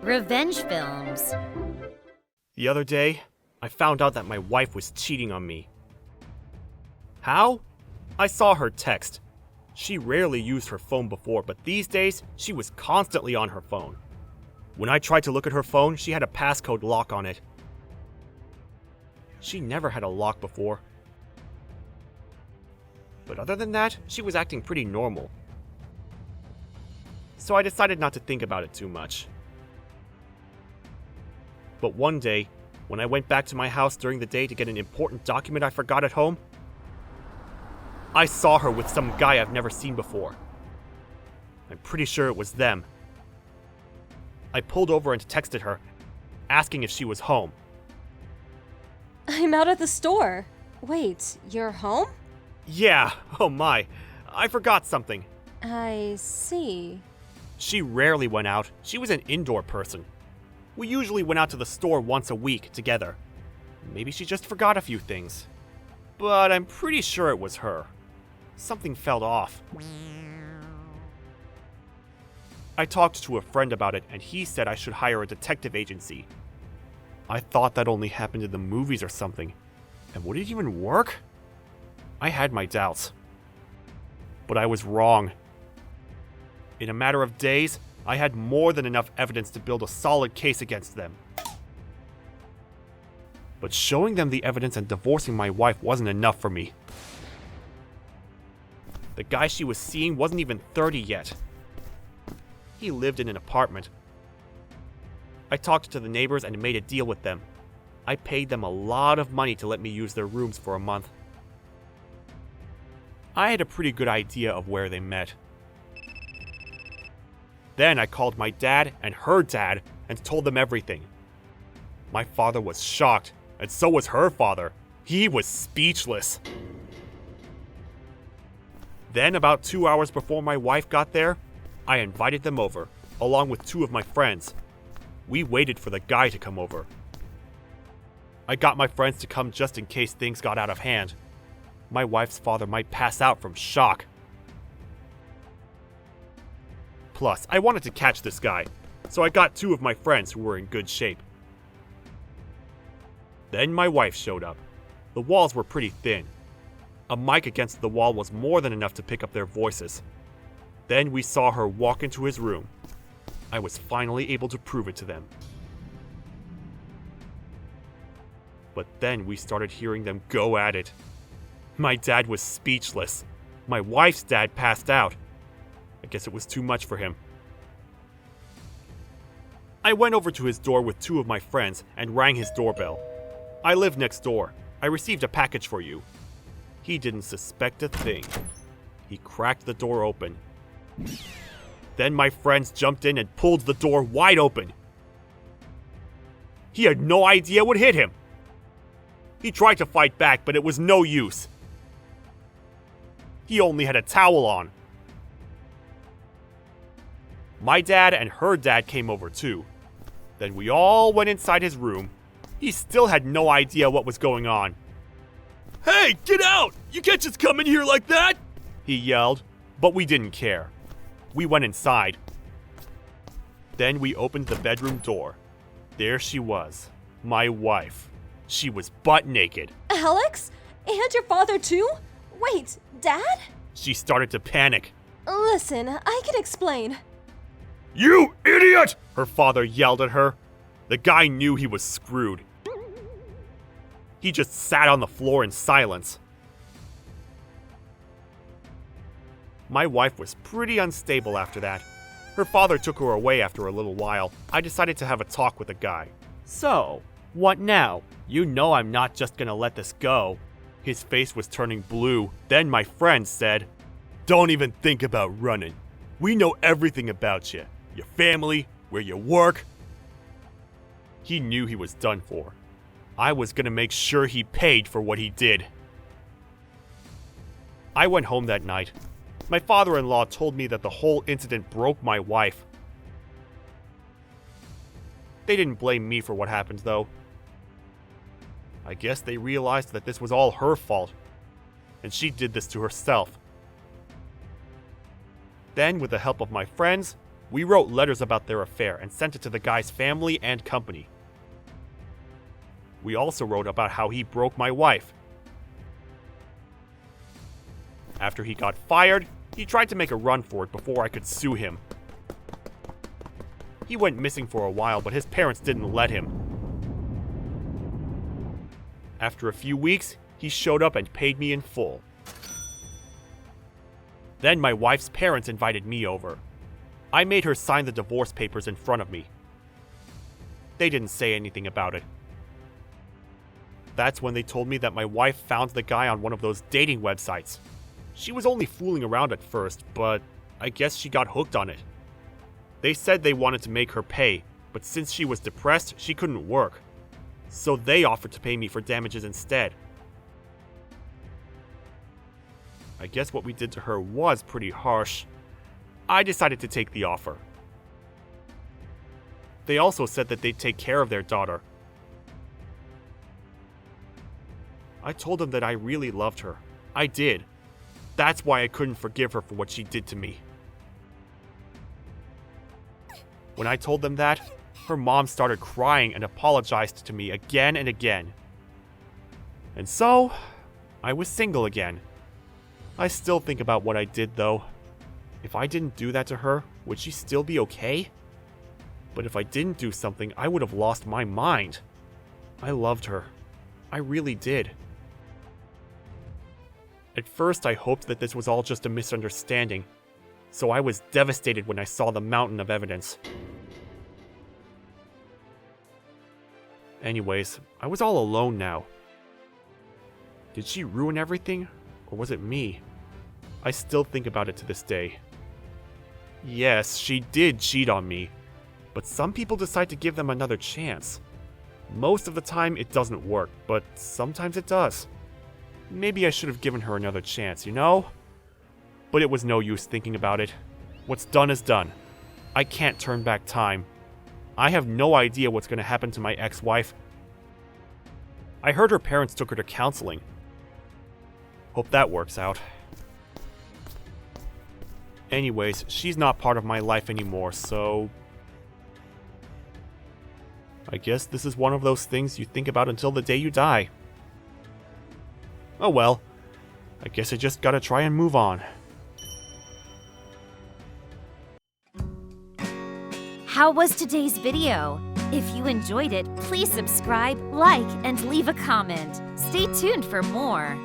Revenge films. The other day, I found out that my wife was cheating on me. How? I saw her text. She rarely used her phone before, but these days, she was constantly on her phone. When I tried to look at her phone, she had a passcode lock on it. She never had a lock before. But other than that, she was acting pretty normal. So I decided not to think about it too much. But one day, when I went back to my house during the day to get an important document I forgot at home, I saw her with some guy I've never seen before. I'm pretty sure it was them. I pulled over and texted her, asking if she was home. I'm out at the store. Wait, you're home? Yeah, oh my, I forgot something. I see. She rarely went out. She was an indoor person. We usually went out to the store once a week together. Maybe she just forgot a few things. But I'm pretty sure it was her. Something felt off. I talked to a friend about it, and he said I should hire a detective agency. I thought that only happened in the movies or something. And would it even work? I had my doubts. But I was wrong. In a matter of days, I had more than enough evidence to build a solid case against them. But showing them the evidence and divorcing my wife wasn't enough for me. The guy she was seeing wasn't even 30 yet. He lived in an apartment. I talked to the neighbors and made a deal with them. I paid them a lot of money to let me use their rooms for a month. I had a pretty good idea of where they met. Then I called my dad and her dad and told them everything. My father was shocked, and so was her father. He was speechless. Then, about 2 hours before my wife got there, I invited them over, along with 2 of my friends. We waited for the guy to come over. I got my friends to come just in case things got out of hand. My wife's father might pass out from shock. Plus, I wanted to catch this guy, so I got 2 of my friends who were in good shape. Then my wife showed up. The walls were pretty thin. A mic against the wall was more than enough to pick up their voices. Then we saw her walk into his room. I was finally able to prove it to them. But then we started hearing them go at it. My dad was speechless. My wife's dad passed out. I guess it was too much for him. I went over to his door with 2 of my friends and rang his doorbell. I live next door. I received a package for you. He didn't suspect a thing. He cracked the door open. Then my friends jumped in and pulled the door wide open. He had no idea what hit him. He tried to fight back, but it was no use. He only had a towel on. My dad and her dad came over too. Then we all went inside his room. He still had no idea what was going on. "Hey, get out! You can't just come in here like that!" he yelled, but we didn't care. We went inside. Then we opened the bedroom door. There she was, my wife. She was butt naked. Alex? And your father too? Wait, Dad? She started to panic. Listen, I can explain. "You idiot!" her father yelled at her. The guy knew he was screwed. He just sat on the floor in silence. My wife was pretty unstable after that. Her father took her away after a little while. I decided to have a talk with the guy. "So, what now? You know I'm not just gonna let this go." His face was turning blue. Then my friend said, "Don't even think about running. We know everything about you. Your family, where you work." He knew he was done for. I was gonna make sure he paid for what he did. I went home that night. My father-in-law told me that the whole incident broke my wife. They didn't blame me for what happened, though. I guess they realized that this was all her fault, and she did this to herself. Then, with the help of my friends, we wrote letters about their affair and sent it to the guy's family and company. We also wrote about how he broke my wife. After he got fired, he tried to make a run for it before I could sue him. He went missing for a while, but his parents didn't let him. After a few weeks, he showed up and paid me in full. Then my wife's parents invited me over. I made her sign the divorce papers in front of me. They didn't say anything about it. That's when they told me that my wife found the guy on one of those dating websites. She was only fooling around at first, but I guess she got hooked on it. They said they wanted to make her pay, but since she was depressed, she couldn't work. So they offered to pay me for damages instead. I guess what we did to her was pretty harsh. I decided to take the offer. They also said that they'd take care of their daughter. I told them that I really loved her. I did. That's why I couldn't forgive her for what she did to me. When I told them that, her mom started crying and apologized to me again and again. And so, I was single again. I still think about what I did though. If I didn't do that to her, would she still be okay? But if I didn't do something, I would have lost my mind. I loved her. I really did. At first, I hoped that this was all just a misunderstanding, so I was devastated when I saw the mountain of evidence. Anyways, I was all alone now. Did she ruin everything, or was it me? I still think about it to this day. Yes, she did cheat on me, but some people decide to give them another chance. Most of the time, it doesn't work, but sometimes it does. Maybe I should have given her another chance, you know? But it was no use thinking about it. What's done is done. I can't turn back time. I have no idea what's going to happen to my ex-wife. I heard her parents took her to counseling. Hope that works out. Anyways, she's not part of my life anymore, so... I guess this is one of those things you think about until the day you die. Oh well, I guess I just gotta try and move on. How was today's video? If you enjoyed it, please subscribe, like, and leave a comment. Stay tuned for more.